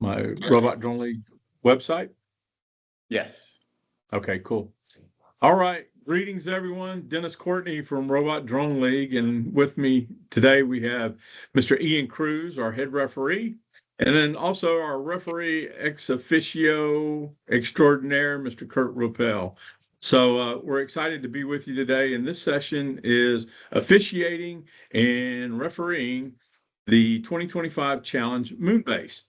my Robot Drone League website? Yes. Okay, cool. All right. Greetings, everyone. Dennis Courtney from Robot Drone League. And with me today, we have Mr. Ian Cruz, our head referee, and then also our referee ex officio extraordinaire, Mr. Kurt Ruppel. So we're excited to be with you today. And this session is officiating and refereeing the 2025 Challenge Moonbase.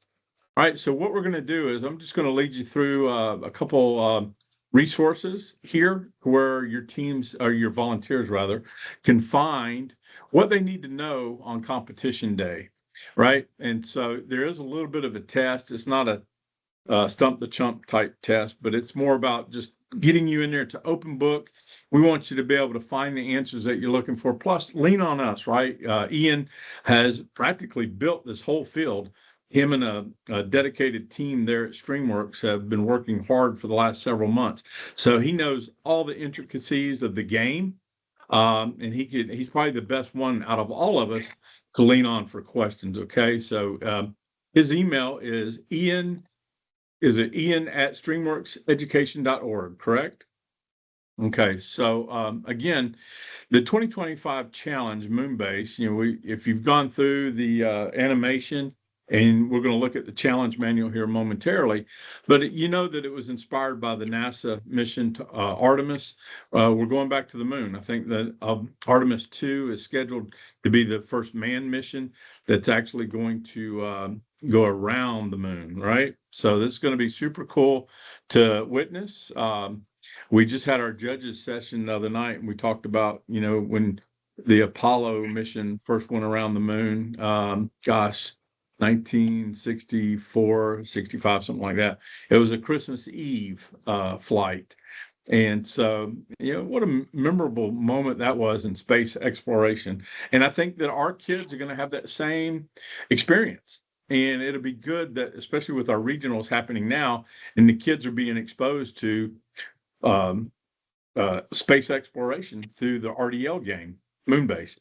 All right, so what we're going to do is I'm just going to lead you through a couple resources here where your teams or your volunteers rather can find what they need to know on competition day, right? And so there is a little bit of a test. It's not a stump the chump type test, but it's more about just getting you in there to open book. We want you to be able to find the answers that you're looking for. Plus, lean on us, right? Ian has practically built this whole field. Him and a dedicated team there at Streamworks have been working hard for the last several months. So he knows all the intricacies of the game. And he's probably the best one out of all of us to lean on for questions. Okay. So his email is Ian at streamworkseducation.org, correct? Okay, so again, the 2025 challenge Moonbase, if you've gone through the animation, and we're going to look at the challenge manual here momentarily, but you know that it was inspired by the NASA mission to Artemis. We're going back to the moon. I think that Artemis 2 is scheduled to be the first manned mission that's actually going to go around the moon, right? So this is going to be super cool to witness. We just had our judges session the other night, and we talked about, when the Apollo mission first went around the moon, 1964, 65, something like that. It was a Christmas Eve flight. And so, what a memorable moment that was in space exploration. And I think that our kids are going to have that same experience. And it'll be good that, especially with our regionals happening now, and the kids are being exposed to space exploration through the RDL game, Moonbase.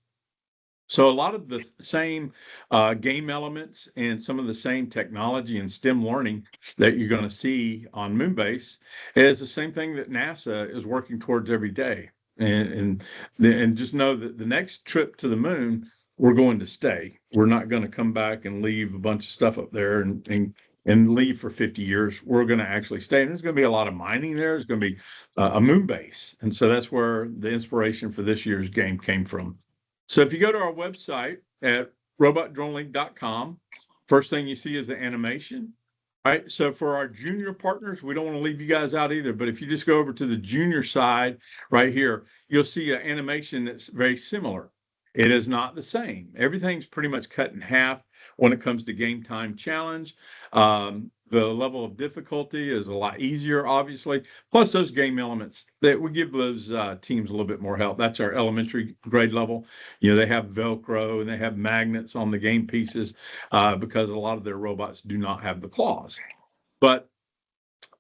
So a lot of the same game elements and some of the same technology and STEM learning that you're going to see on Moonbase is the same thing that NASA is working towards every day. And just know that the next trip to the moon, we're going to stay. We're not going to come back and leave a bunch of stuff up there and leave for 50 years. We're going to actually stay. And there's going to be a lot of mining there. There's going to be a moon base. And so that's where the inspiration for this year's game came from. So if you go to our website at robotdroneleague.com, first thing you see is the animation. All right. So for our junior partners, we don't want to leave you guys out either. But if you just go over to the junior side right here, you'll see an animation that's very similar. It is not the same. Everything's pretty much cut in half when it comes to game time challenge. The level of difficulty is a lot easier, obviously. Plus those game elements that we give those teams a little bit more help. That's our elementary grade level. They have Velcro and they have magnets on the game pieces because a lot of their robots do not have the claws. But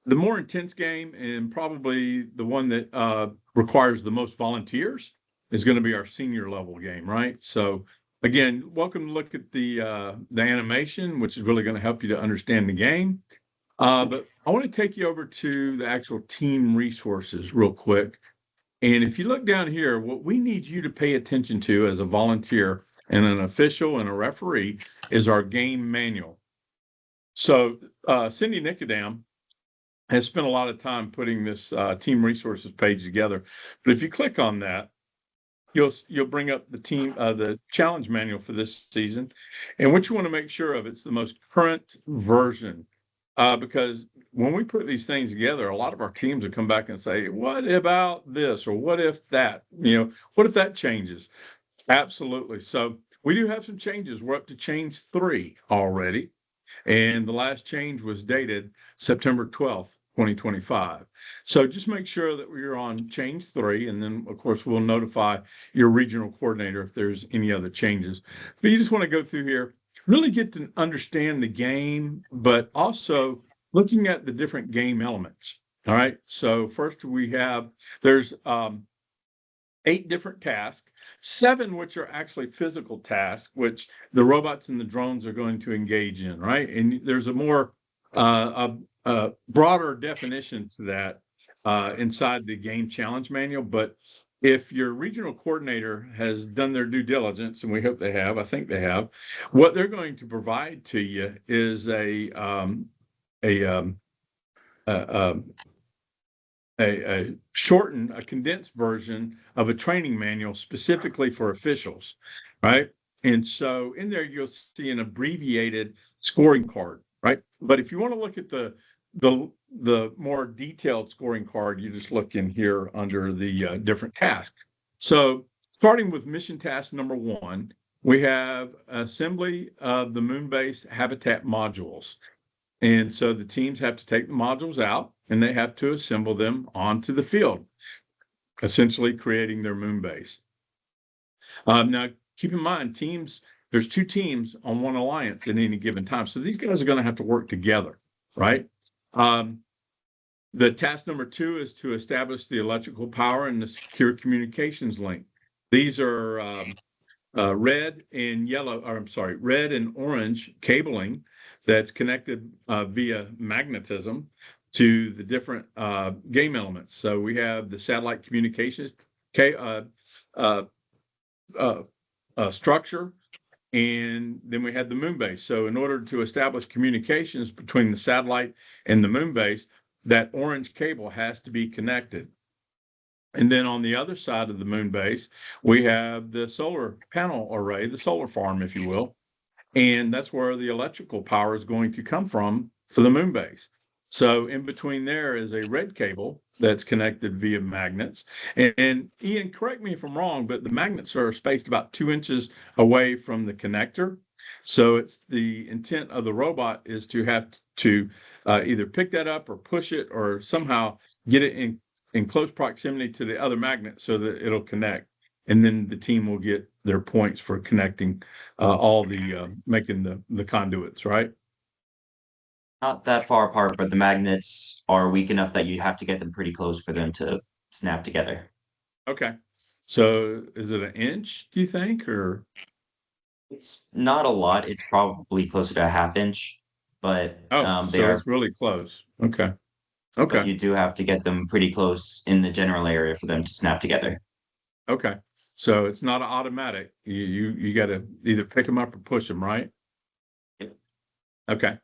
the more intense game, and probably the one that requires the most volunteers, is going to be our senior level game, right? So again, welcome to look at the animation, which is really going to help you to understand the game. But I want to take you over to the actual team resources real quick. And if you look down here, what we need you to pay attention to as a volunteer and an official and a referee is our game manual. So Cindy Nicodem has spent a lot of time putting this team resources page together. But if you click on that, you'll bring up the challenge manual for this season. And what you want to make sure of, it's the most current version. Because when we put these things together, a lot of our teams will come back and say, what about this? Or what if that? What if that changes? Absolutely. So we do have some changes. We're up to change 3 already. And the last change was dated September 12th. 2025. So just make sure that we're on change 3, and then of course we'll notify your regional coordinator if there's any other changes. But you just want to go through here, really get to understand the game, but also looking at the different game elements. All right. So first there's 8 different tasks. 7 which are actually physical tasks, which the robots and the drones are going to engage in, right? And there's a more broader definition to that inside the game challenge manual. But if your regional coordinator has done their due diligence, and we hope they have, I think they have, what they're going to provide to you is a shortened, a condensed version of a training manual specifically for officials, right? And so in there, you'll see an abbreviated scoring card, right? But if you want to look at the more detailed scoring card, you just look in here under the different tasks. So starting with mission task number 1, we have assembly of the Moonbase habitat modules. And so the teams have to take the modules out and they have to assemble them onto the field, essentially creating their moon base. Now, keep in mind, there's 2 teams on one alliance at any given time. So these guys are going to have to work together, right? The task number 2 is to establish the electrical power and the secure communications link. These are red and orange cabling that's connected via magnetism to the different game elements. So we have the satellite communications structure, and then we had the moon base. So in order to establish communications between the satellite and the moon base, that orange cable has to be connected. And then on the other side of the moon base, we have the solar panel array, the solar farm, if you will. And that's where the electrical power is going to come from for the moon base. So in between there is a red cable that's connected via magnets. And Ian, correct me if I'm wrong, but the magnets are spaced about 2 inches away from the connector. So it's the intent of the robot is to have to either pick that up or push it or somehow get it in close proximity to the other magnet so that it'll connect. And then the team will get their points for connecting all the making the conduits, right? Not that far apart, but the magnets are weak enough that you have to get them pretty close for them to snap together. Okay. So is it an inch, do you think, or? It's not a lot. It's probably closer to a half inch, but they So are. it's really close. Okay. But Okay. you do have to get them pretty close in the general area for them to snap together. Okay. So it's not an automatic. You got to either pick them up or push them, right? Yep. Okay.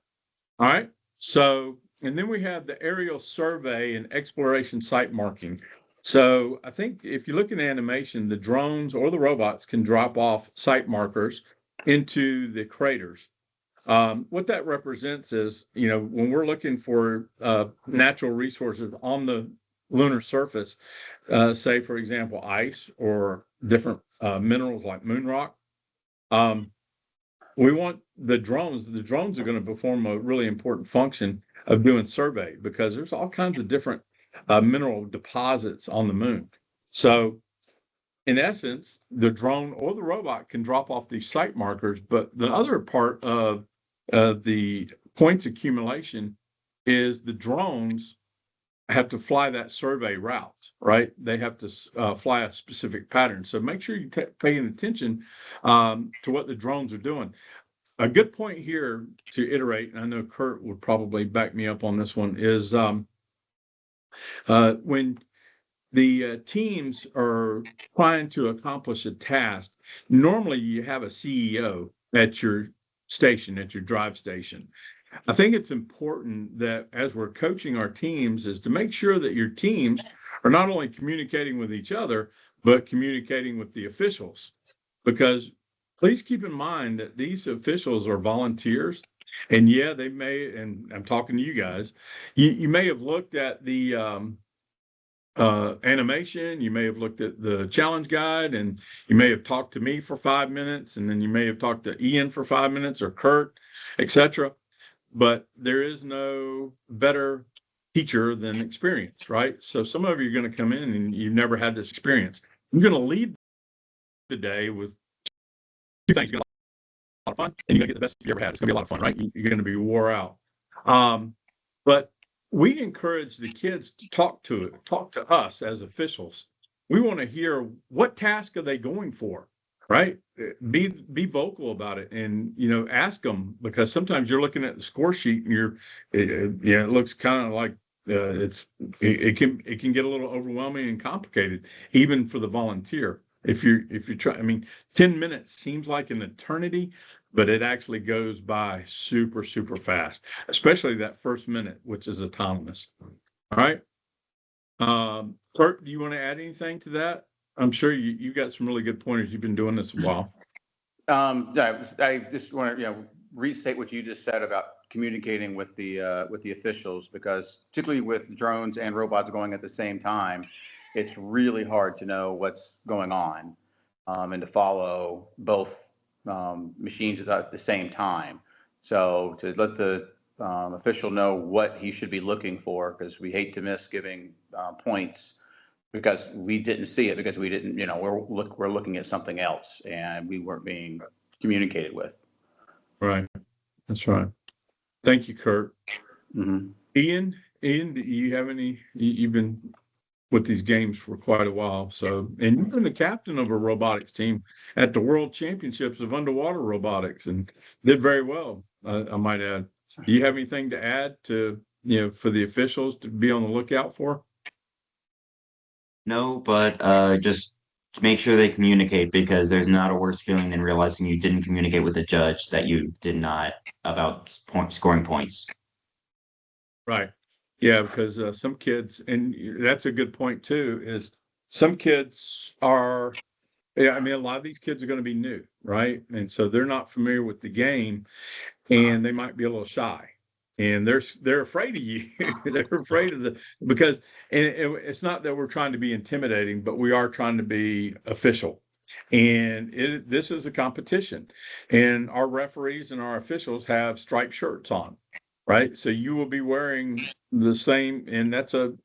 All right. So, and then we have the aerial survey and exploration site marking. So I think if you look at animation, the drones or the robots can drop off site markers into the craters. What that represents is, when we're looking for natural resources on the lunar surface, say, for example, ice or different minerals like moon rock, we want the drones. The drones are going to perform a really important function of doing survey because there's all kinds of different mineral deposits on the moon. So in essence, the drone or the robot can drop off these site markers, but the other part of the points accumulation is the drones have to fly that survey route, right? They have to fly a specific pattern. So make sure you're paying attention to what the drones are doing. A good point here to iterate, and I know Kurt would probably back me up on this one, is when the teams are trying to accomplish a task, normally you have a CEO at your station, at your drive station. I think it's important that as we're coaching our teams is to make sure that your teams are not only communicating with each other, but communicating with the officials. Because please keep in mind that these officials are volunteers. And yeah, they may, and I'm talking to you guys, you may have looked at the animation, you may have looked at the challenge guide, and you may have talked to me for 5 minutes, and then you may have talked to Ian for 5 minutes or Kurt, etc. But there is no better teacher than experience, right? So some of you are going to come in and you've never had this experience. You're going to leave the day with 2 things. You're going to have a lot of fun, and you're going to get the best you ever had. It's going to be a lot of fun, right? You're going to be wore out. But we encourage the kids to talk to us as officials we want to hear what task are they going for, right? Be vocal about it, and ask them, because sometimes you're looking at the score sheet and it looks kind of like it can get a little overwhelming and complicated, even for the volunteer. If you try, I mean, 10 minutes seems like an eternity, but it actually goes by super, super fast, especially that first minute, which is autonomous. All right. Kurt, do you want to add anything to that? I'm sure you got some really good pointers. You've been doing this a while. Yeah, I just want to, restate what you just said about communicating with the officials, because particularly with drones and robots going at the same time, it's really hard to know what's going on, and to follow both machines at the same time. So to let the official know what he should be looking for, because we hate to miss giving points because we didn't see it, because we didn't, we're looking at something else and we weren't being communicated with. Right. That's right. Thank you, Kurt. Mm-hmm. Ian, do you have any? You've been with these games for quite a while, and you've been the captain of a robotics team at the World Championships of Underwater Robotics, and did very well, I might add. Do you have anything to add to for the officials to be on the lookout for? No, but just to make sure they communicate, because there's not a worse feeling than realizing you didn't communicate with the judge that you did not about scoring points. Right. Yeah, because some kids, and that's a good point too, is some kids are, yeah, I mean, a lot of these kids are going to be new, right? And so they're not familiar with the game, and they might be a little shy, and they're afraid of you. They're afraid of because, and it's not that we're trying to be intimidating, but we are trying to be official. And this is a competition, and our referees and our officials have striped shirts on, right? So you will be wearing the same, and that's an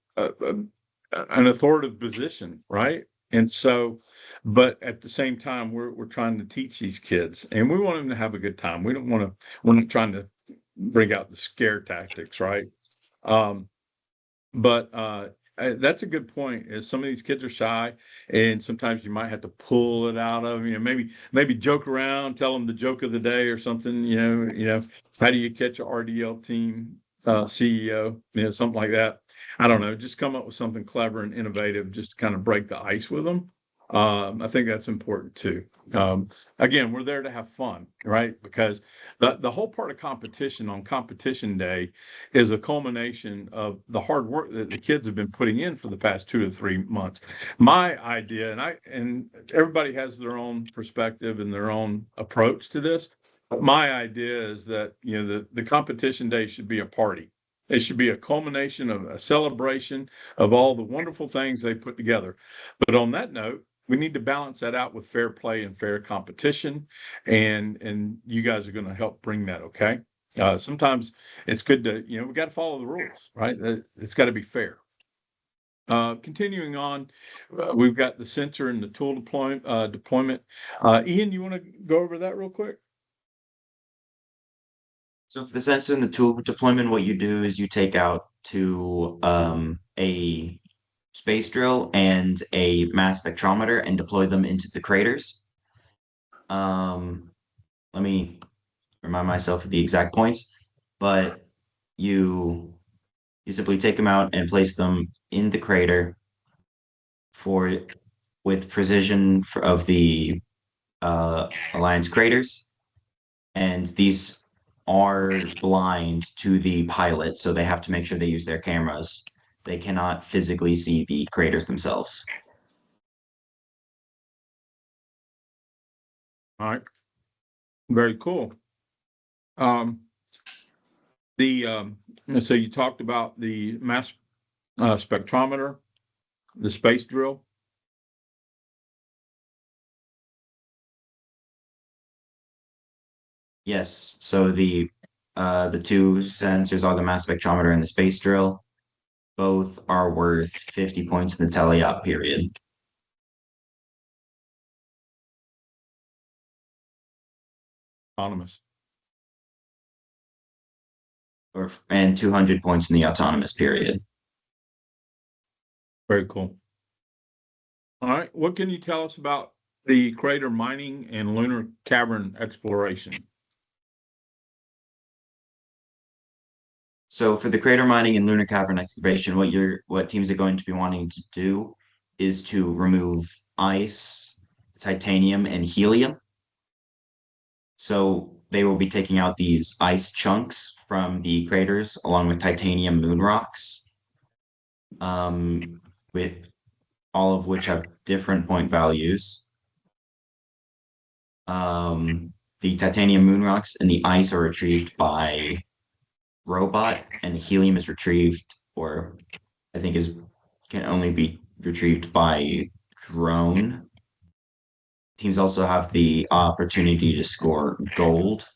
authoritative position, right? And so, but at the same time, we're trying to teach these kids, and we want them to have a good time. We're not trying to bring out the scare tactics, right? Um, but that's a good point. Is some of these kids are shy, and sometimes you might have to pull it out of them. Maybe joke around, tell them the joke of the day or something. How do you catch a RDL team CEO? Something like that. I don't know. Just come up with something clever and innovative, just to kind of break the ice with them. I think that's important too. Again, we're there to have fun, right? Because the whole part of competition on competition day is a culmination of the hard work that the kids have been putting in for the past 2 to 3 months. My idea, and everybody has their own perspective and their own approach to this. But my idea is that the competition day should be a party. It should be a culmination of a celebration of all the wonderful things they put together. But on that note, we need to balance that out with fair play and fair competition, and you guys are going to help bring that. Okay. Sometimes it's good to we got to follow the rules, right? It's got to be fair. Continuing on, we've got the sensor and the tool deployment. Ian, you want to go over that real quick? So for the sensor and the tool deployment, what you do is you take out to a space drill and a mass spectrometer and deploy them into the craters. Let me remind myself of the exact points, but you simply take them out and place them in the crater for with precision of the Alliance craters, and these are blind to the pilot, so they have to make sure they use their cameras. They cannot physically see the craters themselves. All right. Very cool. Um, so you talked about the mass spectrometer, the space drill. Yes, so the two sensors are the mass spectrometer and the space drill. Both are worth 50 points in the teleop period, Autonomous. and 200 points in the autonomous period. Very cool. All right. What can you tell us about the crater mining and lunar cavern exploration? So for the crater mining and lunar cavern excavation, what teams are going to be wanting to do is to remove ice, titanium, and helium. So they will be taking out these ice chunks from the craters along with titanium moon rocks, with all of which have different point values. The titanium moon rocks and the ice are retrieved by robot, and the helium is retrieved, or I think can only be retrieved by drone. Teams also have the opportunity to score gold,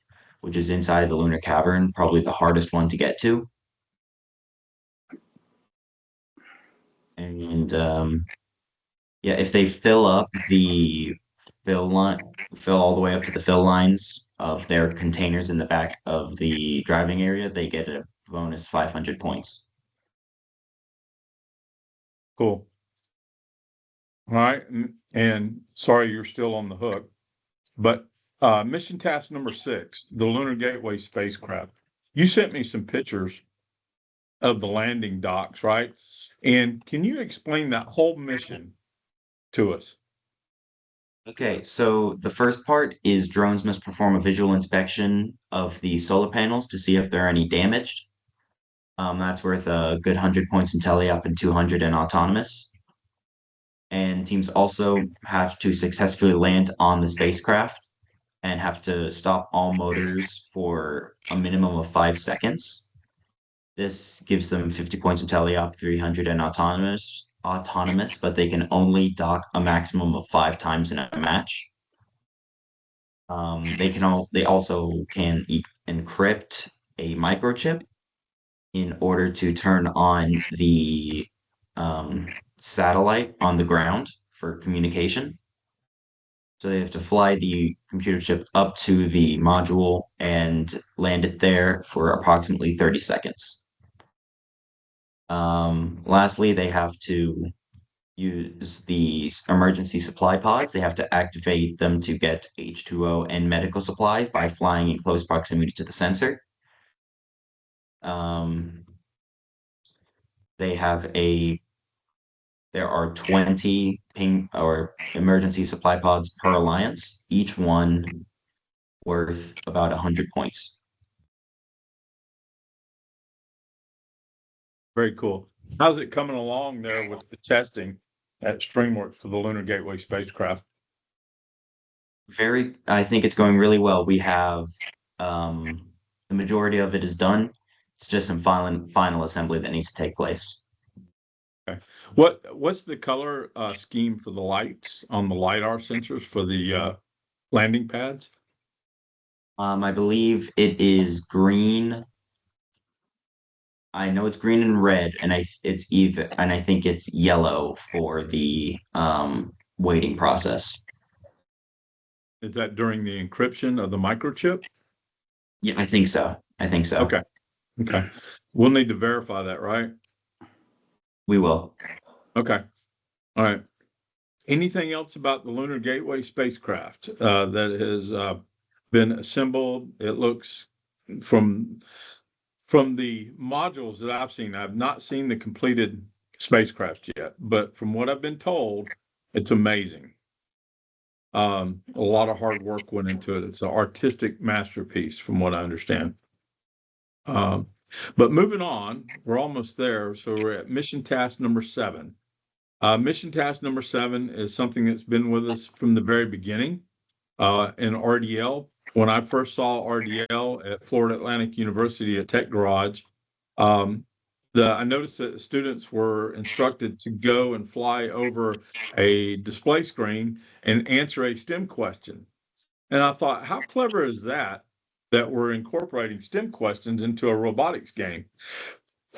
which is inside the lunar cavern, probably the hardest one to get to. And yeah, if they fill up the fill all the way up to the fill lines of their containers in the back of the driving area, they get a bonus 500 points. Cool. All right. And sorry you're still on the hook, but mission task number 6, the Lunar Gateway spacecraft. You sent me some pictures of the landing docks, right? And can you explain that whole mission to us? Okay, so the first part is drones must perform a visual inspection of the solar panels to see if there are any damaged. That's worth a good 100 points in teleop and 200 in autonomous. And teams also have to successfully land on the spacecraft and have to stop all motors for a minimum of 5 seconds. This gives them 50 points in teleop, 300 in autonomous, but they can only dock a maximum of 5 times in a match. They also can encrypt a microchip in order to turn on the satellite on the ground for communication. So they have to fly the computer chip up to the module and land it there for approximately 30 seconds. Lastly, they have to use the emergency supply pods. They have to activate them to get H2O and medical supplies by flying in close proximity to the sensor. Um, they have there are 20 ping or emergency supply pods per alliance, each one worth about 100 points. Very cool. How's it coming along there with the testing at Streamworks for the Lunar Gateway spacecraft? I think it's going really well. We have the majority of it is done. It's just some final assembly that needs to take place. Okay. What's the color scheme for the lights on the LiDAR sensors for the landing pads? I believe it is green. I know it's green and red, and I think it's yellow for the waiting process. Is that during the encryption of the microchip? Yeah, I think so. I think so. Okay. Okay. We'll need to verify that, right? We will. Okay. All right. Anything else about the Lunar Gateway spacecraft that has been assembled? It looks from the modules that I've seen, I've not seen the completed spacecraft yet, but from what I've been told, it's amazing. A lot of hard work went into it. It's an artistic masterpiece, from what I understand. Um, but moving on, we're almost there. So we're at mission task number 7. Mission task number 7 is something that's been with us from the very beginning in RDL. When I first saw RDL at Florida Atlantic University at Tech Garage, I noticed that students were instructed to go and fly over a display screen and answer a STEM question. And I thought, how clever is that, that we're incorporating STEM questions into a robotics game?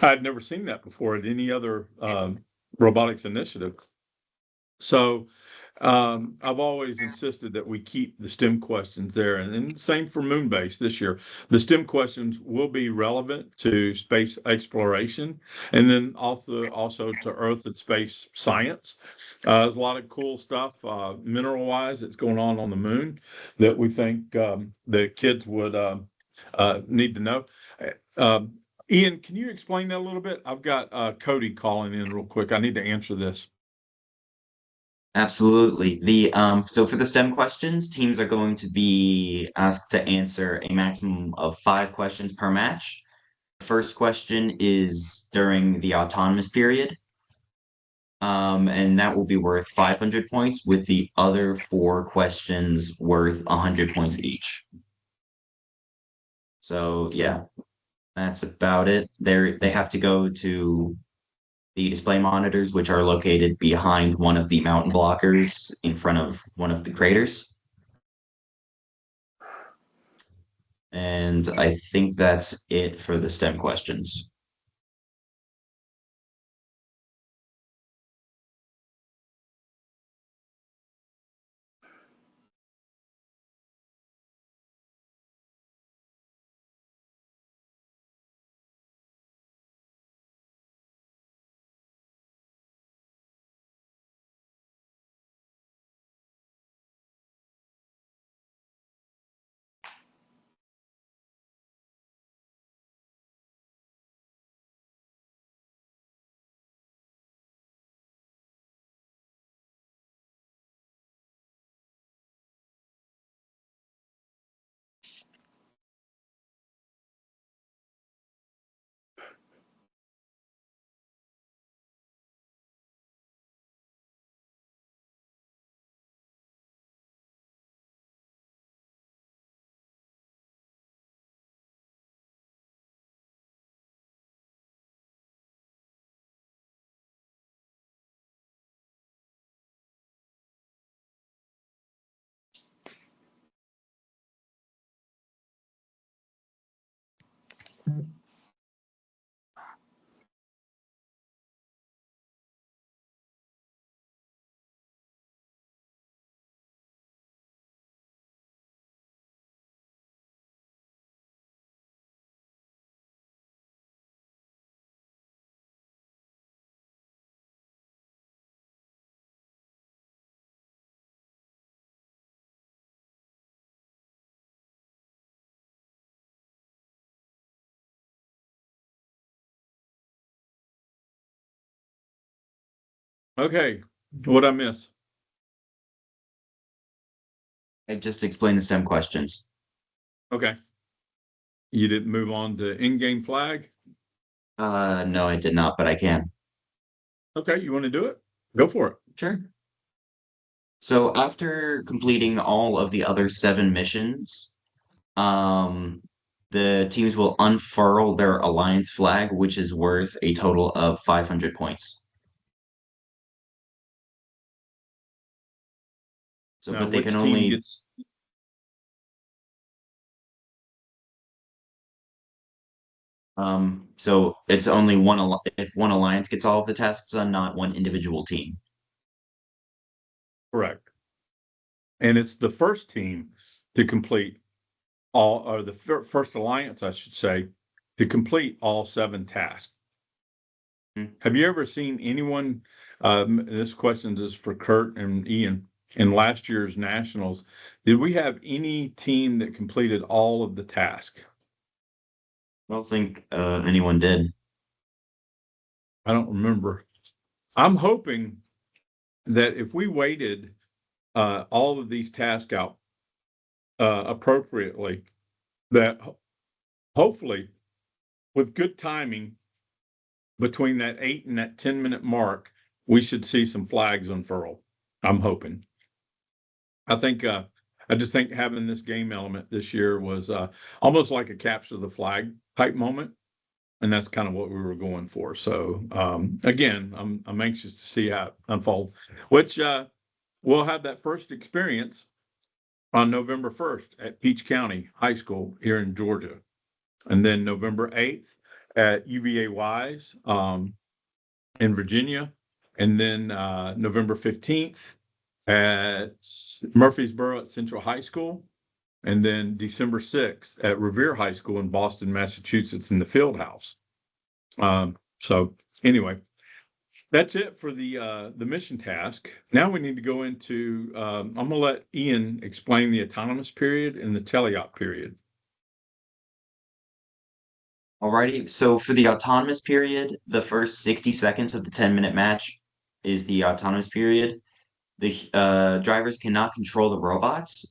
I'd never seen that before at any other robotics initiative. So I've always insisted that we keep the STEM questions there, and same for Moonbase this year. The STEM questions will be relevant to space exploration, and then also to Earth and space science. There's a lot of cool stuff, mineral-wise, that's going on the moon that we think the kids would need to know. Ian, can you explain that a little bit? I've got Cody calling in real quick. I need to answer this. Absolutely. So for the STEM questions, teams are going to be asked to answer a maximum of 5 questions per match. The first question is during the autonomous period. And that will be worth 500 points, with the other 4 questions worth 100 points each. So yeah, that's about it. They have to go to the display monitors, which are located behind one of the mountain blockers in front of one of the craters. And I think that's it for the STEM questions. Okay, what'd I miss? I just explained the STEM questions. Okay. You didn't move on to in-game flag? No, I did not, but I can. Okay, you want to do it? Go for it. Sure. So after completing all of the other 7 missions, the teams will unfurl their alliance flag, which is worth a total of 500 points. So, Now, but they which can team only gets? so it's only if one alliance gets all of the tasks done, not one individual team. Correct. And it's the first team to complete all, or the first alliance, I should say, to complete all 7 tasks. Have you ever seen anyone? This question is for Kurt and Ian. In last year's nationals, did we have any team that completed all of the tasks? I don't think anyone did. I don't remember. I'm hoping that if we weighted all of these tasks out appropriately, that hopefully with good timing between that 8 and that 10-minute mark, we should see some flags unfurl. I'm hoping. I just think having this game element this year was almost like a capture the flag type moment. And that's kind of what we were going for. So again, I'm anxious to see how it unfolds, which we'll have that first experience on November 1st at Peach County High School here in Georgia. And then November 8th at UVA Wise in Virginia. And then November 15th at Murfreesboro at Central High School, and then December 6th at Revere High School in Boston, Massachusetts, in the field house. So anyway, that's it for the mission task. Now we need to go into, I'm going to let Ian explain the autonomous period and the teleop period. Alrighty, so for the autonomous period, the first 60 seconds of the 10-minute match is the autonomous period. The drivers cannot control the robots,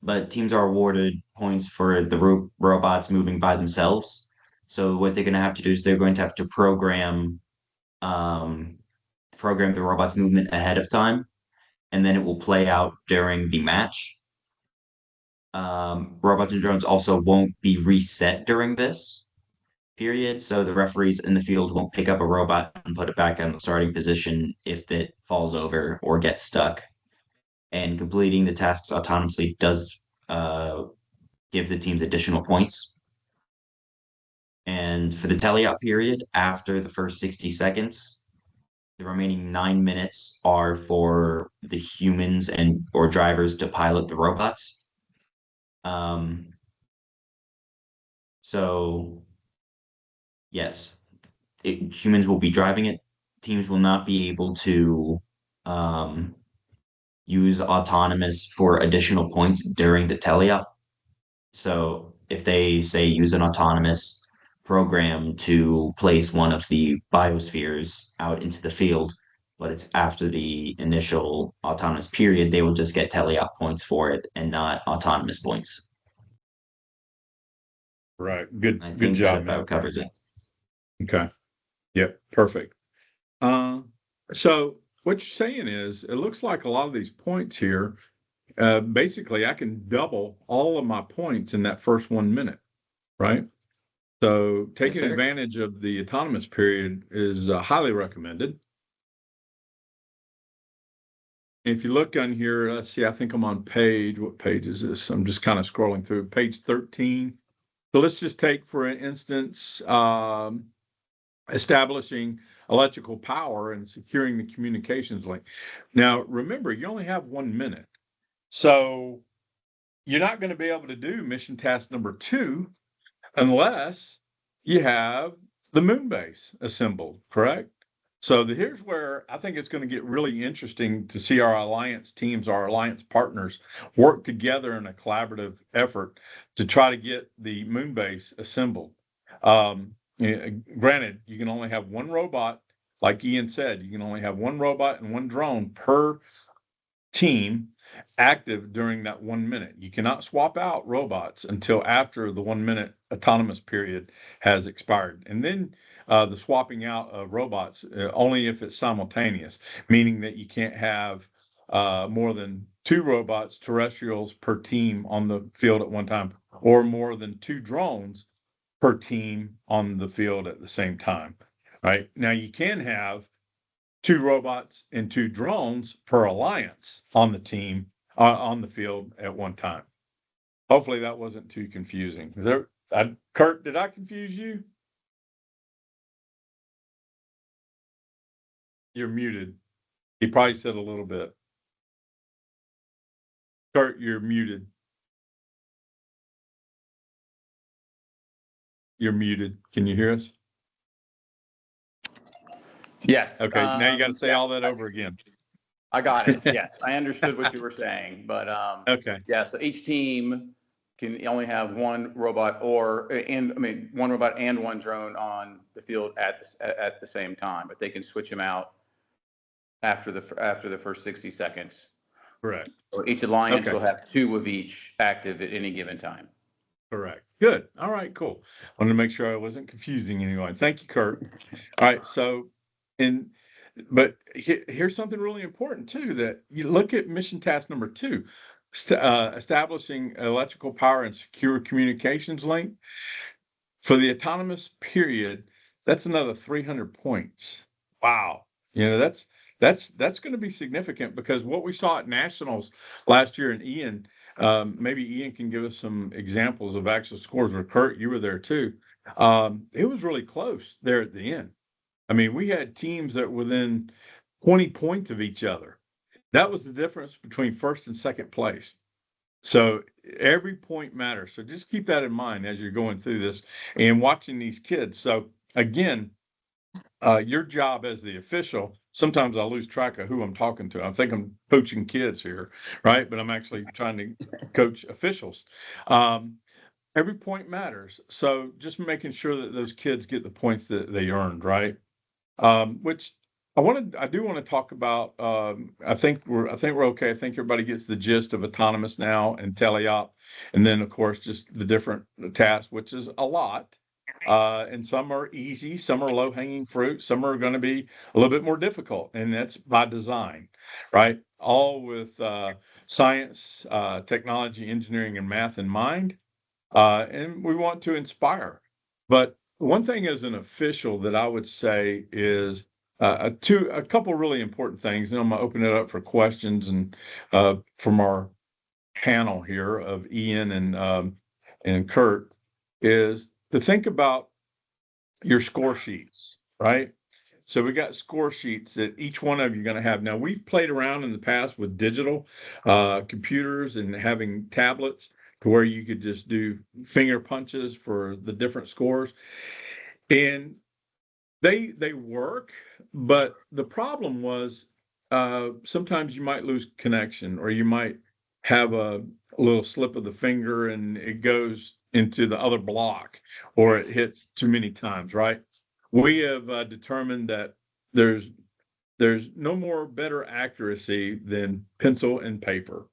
but teams are awarded points for the robots moving by themselves. So what they're going to have to do is they're going to have to program the robot's movement ahead of time, and then it will play out during the match. Robots and drones also won't be reset during this period, so the referees in the field won't pick up a robot and put it back in the starting position if it falls over or gets stuck. And completing the tasks autonomously does give the teams additional points. And for the teleop period, after the first 60 seconds, the remaining 9 minutes are for the humans and or drivers to pilot the robots. So yes, humans will be driving it. Teams will not be able to use autonomous for additional points during the teleop. So if they say use an autonomous program to place one of the biospheres out into the field, but it's after the initial autonomous period, they will just get teleop points for it and not autonomous points. Right. Good. I Good think job, that man. about covers it. Okay. Yep. Perfect. So what you're saying is, it looks like a lot of these points here, basically I can double all of my points in that first 1 minute, right? So taking sir. advantage of the autonomous period is highly recommended. If you look on here, let's see, I think I'm on what page is this? I'm just kind of scrolling through page 13. So let's just take, for instance, establishing electrical power and securing the communications link. Now, remember, you only have 1 minute. So you're not going to be able to do mission task number 2 unless you have the Moonbase assembled, correct? So here's where I think it's going to get really interesting to see our alliance teams, our alliance partners work together in a collaborative effort to try to get the Moonbase assembled. Granted, you can only have one robot, like Ian said, you can only have one robot and one drone per team active during that 1 minute. You cannot swap out robots until after the 1 minute autonomous period has expired. And then the swapping out of robots only if it's simultaneous, meaning that you can't have more than 2 robots, terrestrials per team on the field at one time, or more than 2 drones per team on the field at the same time. Right now, you can have 2 robots and 2 drones per alliance on the team on the field at one time. Hopefully that wasn't too confusing. Kurt, did I confuse you? You're muted. He probably said a little bit. Kurt, you're muted. You're muted. Can you hear us? Yes. Okay, now you got to say all that over again. I got it. Yes, I understood what you were saying, but Okay. yeah. So each team can only have one robot one robot and one drone on the field at the same time, but they can switch them out after the first 60 seconds. Correct. So each alliance will have 2 of each active at any given time. Correct. Good. All right, cool. Wanted to make sure I wasn't confusing anyone. Thank you, Kurt. All right, but here's something really important too, that you look at mission task number 2, establishing electrical power and secure communications link. For the autonomous period, that's another 300 points. Wow. That's going to be significant, because what we saw at nationals last year, and Ian, maybe Ian can give us some examples of actual scores, or Kurt, you were there too. It was really close there at the end. I mean, we had teams that were within 20 points of each other. That was the difference between first and second place. So every point matters. So just keep that in mind as you're going through this and watching these kids. So again, your job as the official, sometimes I lose track of who I'm talking to. I think I'm coaching kids here, right? But I'm actually trying to coach officials. Um, every point matters. So just making sure that those kids get the points that they earned, right? Which I do want to talk about. I think we're okay. I think everybody gets the gist of autonomous now and teleop, and then of course just the different tasks, which is a lot. And some are easy, some are low hanging fruit, some are going to be a little bit more difficult, and that's by design, right? All with science, technology, engineering, and math in mind. And we want to inspire. But one thing as an official that I would say is a couple really important things. And I'm going to open it up for questions and from our panel here of Ian and Kurt is to think about your score sheets, right? So we got score sheets that each one of you are going to have. Now we've played around in the past with digital computers and having tablets to where you could just do finger punches for the different scores, and they work. But the problem was sometimes you might lose connection, or you might have a little slip of the finger and it goes into the other block, or it hits too many times, right? We have determined that there's there's no more better accuracy than pencil and paper.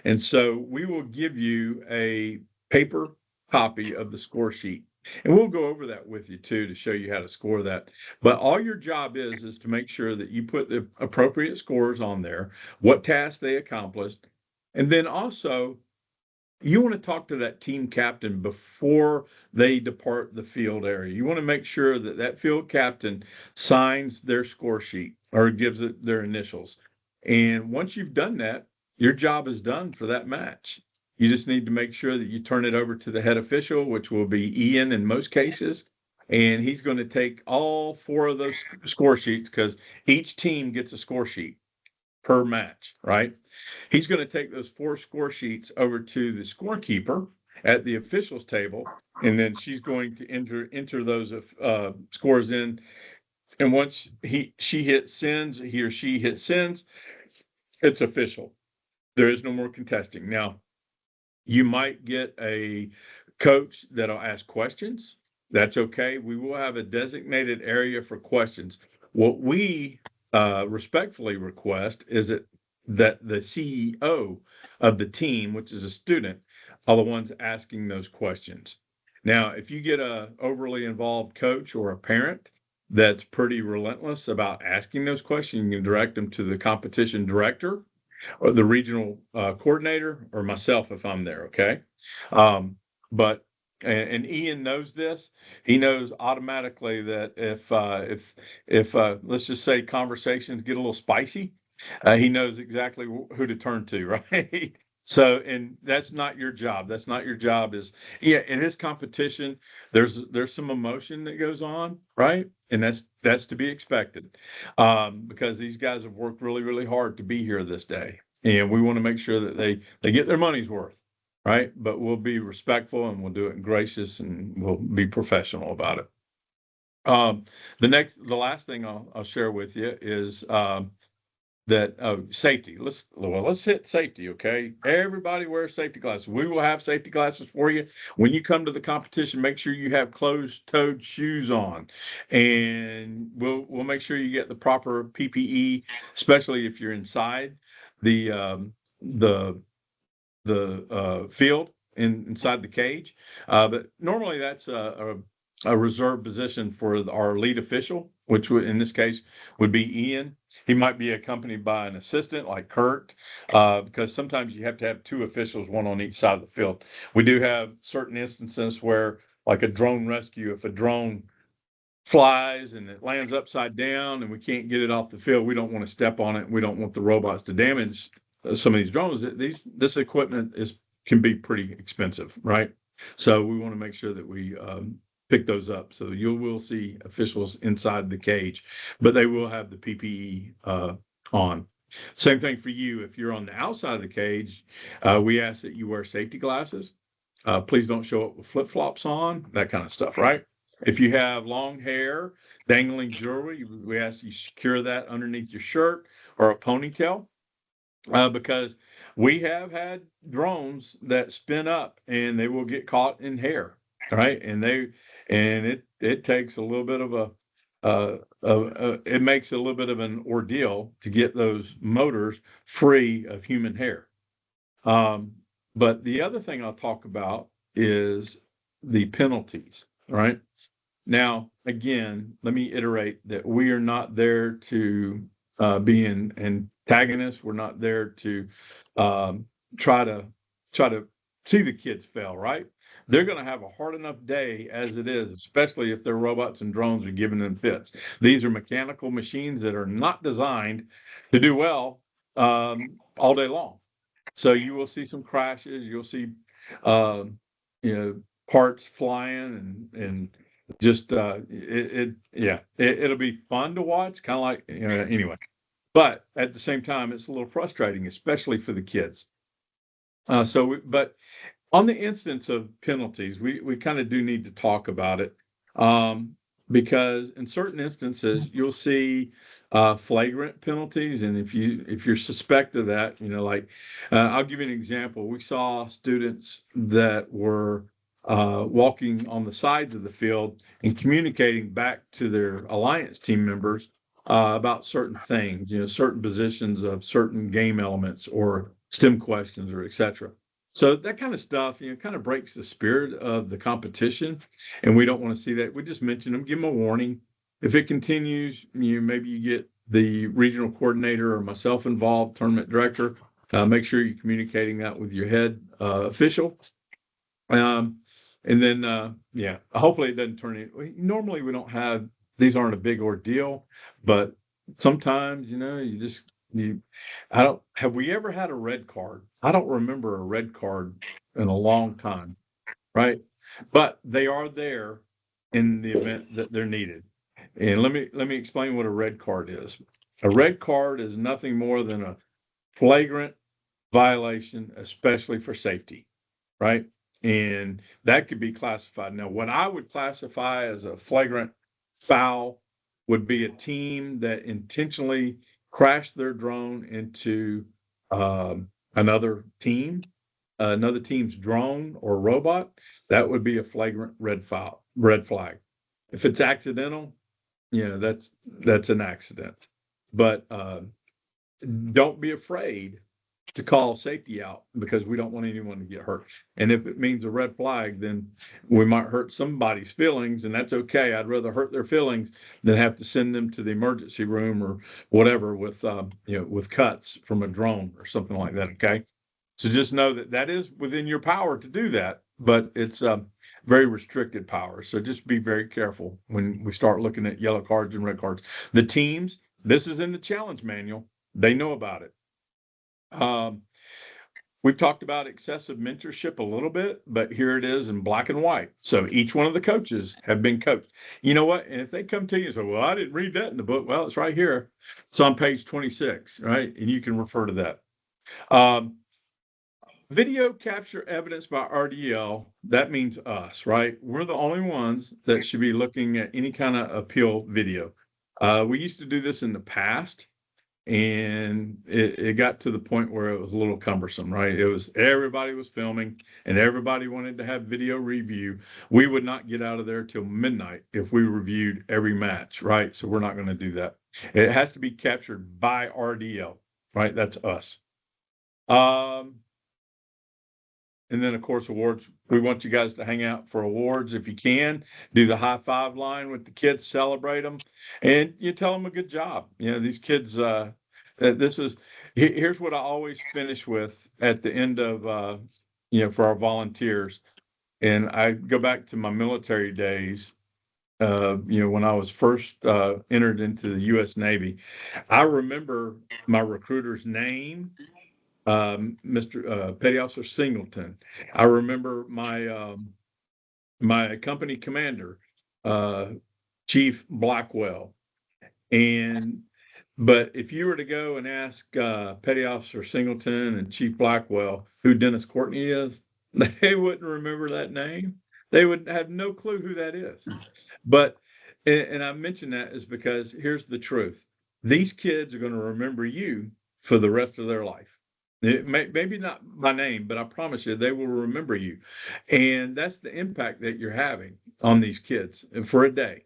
And so we will give you a paper copy of the score sheet. And we'll go over that with you too to show you how to score that. But all your job is to make sure that you put the appropriate scores on there, what tasks they accomplished, and then also you want to talk to that team captain before they depart the field area. You want to make sure that that field captain signs their score sheet or gives it their initials. And once you've done that, your job is done for that match. You just need to make sure that you turn it over to the head official, which will be Ian in most cases. And he's going to take all four of those score sheets because each team gets a score sheet per match, right? He's going to take those four score sheets over to the scorekeeper at the officials table, and then she's going to enter those scores in. And once she hits sends, he or she hits sends, it's official. There is no more contesting. Now, you might get a coach that'll ask questions. That's okay. We will have a designated area for questions. What we respectfully request is that the CEO of the team, which is a student, are the ones asking those questions. Now, if you get a overly involved coach or a parent that's pretty relentless about asking those questions, you can direct them to the competition director or the regional coordinator or myself if I'm there. Okay. But and Ian knows this. He knows automatically that if let's just say conversations get a little spicy, he knows exactly who to turn to, right? So, and that's not your job. That's not your job. Is yeah, it is competition. There's some emotion that goes on, right? And that's to be expected, because these guys have worked really, really hard to be here this day, and we want to make sure that they get their money's worth, right? But we'll be respectful and we'll do it gracious and we'll be professional about it. The last thing I'll share with you is that safety. Let's hit safety. Okay, everybody wears safety glasses. We will have safety glasses for you when you come to the competition. Make sure you have closed-toed shoes on, and we'll make sure you get the proper PPE, especially if you're inside the field inside the cage. But normally that's a reserved position for our lead official, which would, in this case would be Ian. He might be accompanied by an assistant like Kurt, because sometimes you have to have two officials, one on each side of the field. We do have certain instances where, like a drone rescue, if a drone flies and it lands upside down and we can't get it off the field, we don't want to step on it. We don't want the robots to damage some of these drones. This equipment can be pretty expensive, right? So we want to make sure that we pick those up. So you will see officials inside the cage, but they will have the PPE on. Same thing for you. If you're on the outside of the cage, we ask that you wear safety glasses. Please don't show up with flip-flops on, that kind of stuff, right? If you have long hair, dangling jewelry, we ask you secure that underneath your shirt or a ponytail, because we have had drones that spin up and they will get caught in hair, right? And it takes a little bit of it makes a little bit of an ordeal to get those motors free of human hair. But the other thing I'll talk about is the penalties, right? Now, again, let me iterate that we are not there to be an antagonist. We're not there to um, try to see the kids fail, right? They're going to have a hard enough day as it is, especially if their robots and drones are giving them fits. These are mechanical machines that are not designed to do well all day long. So you will see some crashes. You'll see, you know, parts flying and just it'll be fun to watch, kind of like anyway. But at the same time, it's a little frustrating, especially for the kids. But on the instance of penalties, we kind of do need to talk about it, because in certain instances you'll see flagrant penalties, and if you're suspect of that, like I'll give you an example. We saw students that were walking on the sides of the field and communicating back to their alliance team members about certain things, certain positions of certain game elements or STEM questions or etc. So that kind of stuff, kind of breaks the spirit of the competition, and we don't want to see that. We just mention them, give them a warning. If it continues, maybe you get the regional coordinator or myself involved, tournament director. Make sure you're communicating that with your head official. And then, hopefully it doesn't turn in. Normally we don't have, these aren't a big ordeal, but sometimes, have we ever had a red card? I don't remember a red card in a long time, right? But they are there in the event that they're needed. And let me explain what a red card is. A red card is nothing more than a flagrant violation, especially for safety, right? And that could be classified. Now, what I would classify as a flagrant foul would be a team that intentionally crashed their drone into another team's drone or robot. That would be a flagrant red flag. If it's accidental, that's an accident. But don't be afraid to call safety out, because we don't want anyone to get hurt. And if it means a red flag, then we might hurt somebody's feelings, and that's okay. I'd rather hurt their feelings than have to send them to the emergency room or whatever with with cuts from a drone or something like that. Okay. So just know that is within your power to do that, but it's very restricted power. So just be very careful when we start looking at yellow cards and red cards. The teams, this is in the challenge manual. They know about it. We've talked about excessive mentorship a little bit, but here it is in black and white. So each one of the coaches have been coached. You know what? And if they come to you and say, well, I didn't read that in the book. Well, it's right here. It's on page 26, right? And you can refer to that. Video capture evidence by RDL, that means us, right? We're the only ones that should be looking at any kind of appeal video. We used to do this in the past, and it got to the point where it was a little cumbersome, right? Everybody was filming and everybody wanted to have video review. We would not get out of there till midnight if we reviewed every match, right? So we're not going to do that. It has to be captured by RDL, right? That's us. And then, of course, awards. We want you guys to hang out for awards if you can. Do the high five line with the kids, celebrate them, and you tell them a good job. These kids. Here's what I always finish with at the end of for our volunteers, and I go back to my military days. When I was first entered into the U.S. Navy, I remember my recruiter's name. Mr. Petty Officer Singleton. I remember my company commander, Chief Blackwell, and But if you were to go and ask Petty Officer Singleton and Chief Blackwell who Dennis Courtney is, they wouldn't remember that name. They would have no clue who that is. But, and I mention that is because here's the truth. These kids are going to remember you for the rest of their life. Maybe not my name, but I promise you, they will remember you. And that's the impact that you're having on these kids for a day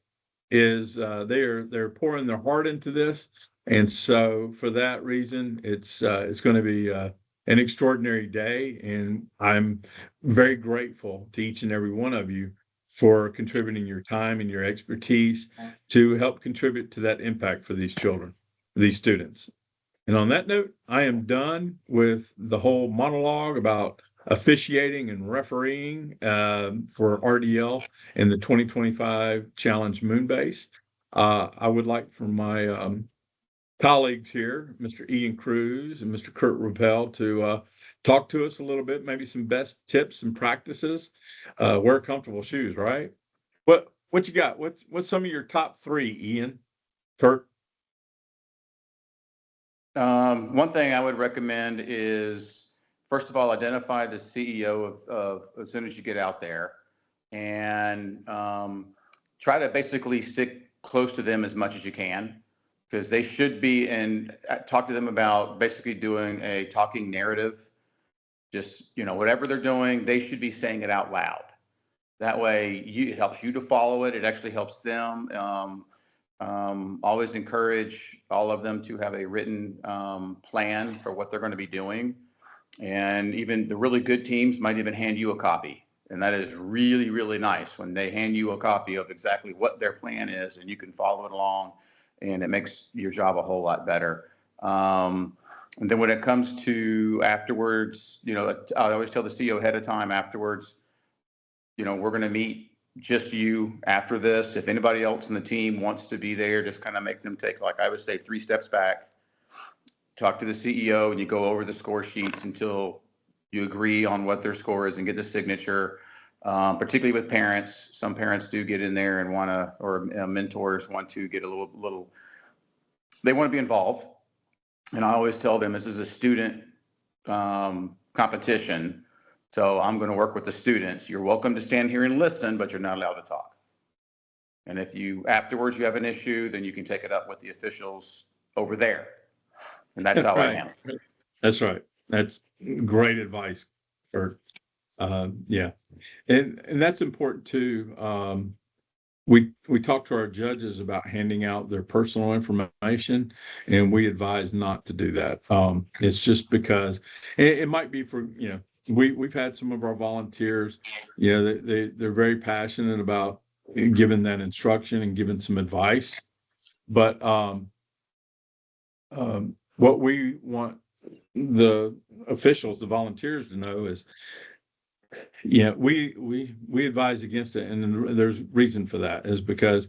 is they're pouring their heart into this. And so for that reason, it's going to be an extraordinary day. And I'm very grateful to each and every one of you for contributing your time and your expertise to help contribute to that impact for these children, these students. And on that note, I am done with the whole monologue about officiating and refereeing for RDL in the 2025 Challenge Moonbase. I would like for my colleagues here, Mr. Ian Cruz and Mr. Kurt Ruppel, to talk to us a little bit, maybe some best tips and practices. Wear comfortable shoes, right? What you got? What's some of your top three, Ian? Kurt? One thing I would recommend is, first of all, identify the CEO of as soon as you get out there, and try to basically stick close to them as much as you can, because they should be, and talk to them about basically doing a talking narrative. Just, whatever they're doing, they should be saying it out loud. That way, it helps you to follow it. It actually helps them. Always encourage all of them to have a written plan for what they're going to be doing. And even the really good teams might even hand you a copy. And that is really, really nice when they hand you a copy of exactly what their plan is, and you can follow it along, and it makes your job a whole lot better. And then when it comes to afterwards, I always tell the CEO ahead of time afterwards, we're going to meet just you after this. If anybody else in the team wants to be there, just kind of make them take, like I would say, 3 steps back, talk to the CEO, and you go over the score sheets until you agree on what their score is and get the signature. Particularly with parents, some parents do get in there and want to, or mentors want to get a little, they want to be involved. And I always tell them this is a student competition. So I'm going to work with the students. You're welcome to stand here and listen, but you're not allowed to talk. And if afterwards you have an issue, then you can take it up with the officials over there. And that's how I am. That's right. That's great advice, Kurt. Yeah. And that's important too. We talk to our judges about handing out their personal information, and we advise not to do that. It's just because it might be for, we've had some of our volunteers, they're very passionate about giving that instruction and giving some advice. But what we want the officials, the volunteers to know is, we advise against it, and there's reason for that is because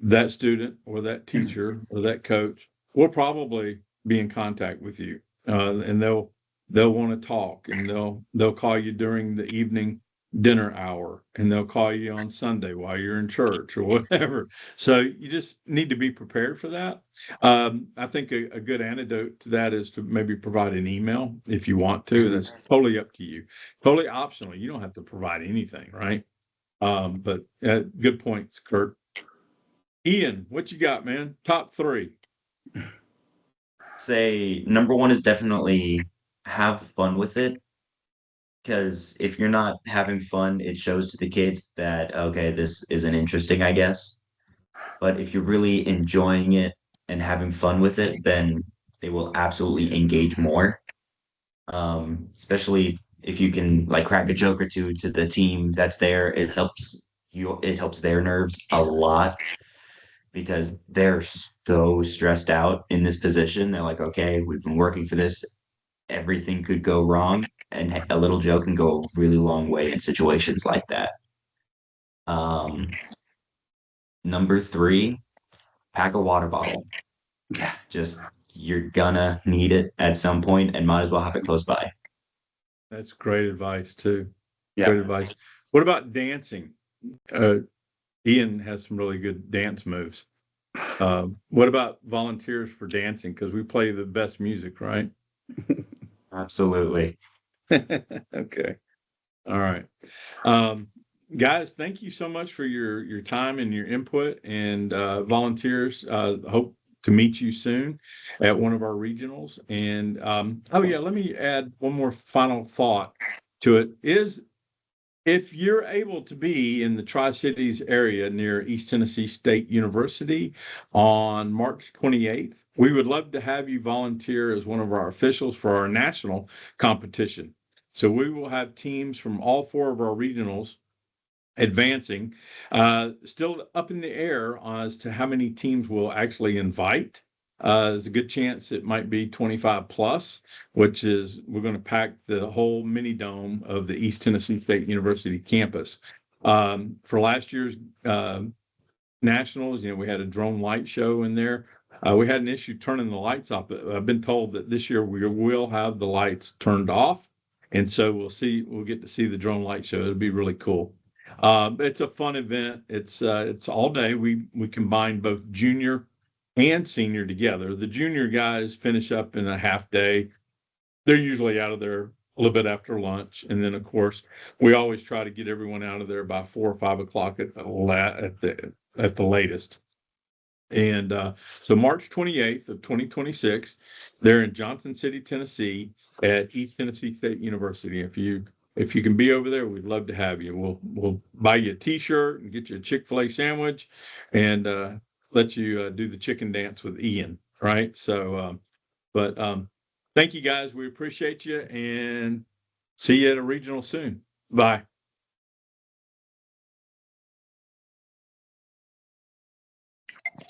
that student or that teacher or that coach will probably be in contact with you, and they'll want to talk, and they'll call you during the evening dinner hour, and they'll call you on Sunday while you're in church or whatever. So you just need to be prepared for that. I think a good antidote to that is to maybe provide an email if you want to. That's totally up to you, totally optional. You don't have to provide anything, right? But good points, Kurt. Ian, what you got, man? Top 3. Say number one is definitely have fun with it. Because if you're not having fun, it shows to the kids that, okay, this isn't interesting, I guess. But if you're really enjoying it and having fun with it, then they will absolutely engage more. Especially if you can like crack a joke or two to the team that's there, it helps their nerves a lot because they're so stressed out in this position. They're like, okay, we've been working for this. Everything could go wrong, and a little joke can go a really long way in situations like that. Um, Number 3, pack a water bottle. Yeah. Just you're gonna need it at some point and might as well have it close by. That's great advice too. Yeah. Great advice. What about dancing? Ian has some really good dance moves. What about volunteers for dancing? Because we play the best music, right? Absolutely. Okay. All right. Um, Guys, thank you so much for your time and your input, and volunteers. Hope to meet you soon at one of our regionals. And oh yeah, let me add one more final thought to it. Is if you're able to be in the Tri-Cities area near East Tennessee State University on March 28th, we would love to have you volunteer as one of our officials for our national competition. So we will have teams from all four of our regionals advancing. Still up in the air as to how many teams we'll actually invite. There's a good chance it might be 25 plus, which is we're going to pack the whole mini dome of the East Tennessee State University campus. For last year's nationals, we had a drone light show in there. We had an issue turning the lights off, but I've been told that this year we will have the lights turned off. And so we'll get to see the drone light show. It'll be really cool. It's a fun event. It's all day. We combine both junior and senior together. The junior guys finish up in a half day. They're usually out of there a little bit after lunch, and then of course we always try to get everyone out of there by 4 or 5 o'clock at the latest. And so March 28th of 2026, they're in Johnson City, Tennessee, at East Tennessee State University. If you can be over there, we'd love to have you. We'll buy you a T-shirt and get you a Chick-fil-A sandwich, and let you do the chicken dance with Ian. Right. So, thank you guys. We appreciate you, and see you at a regional soon. Bye.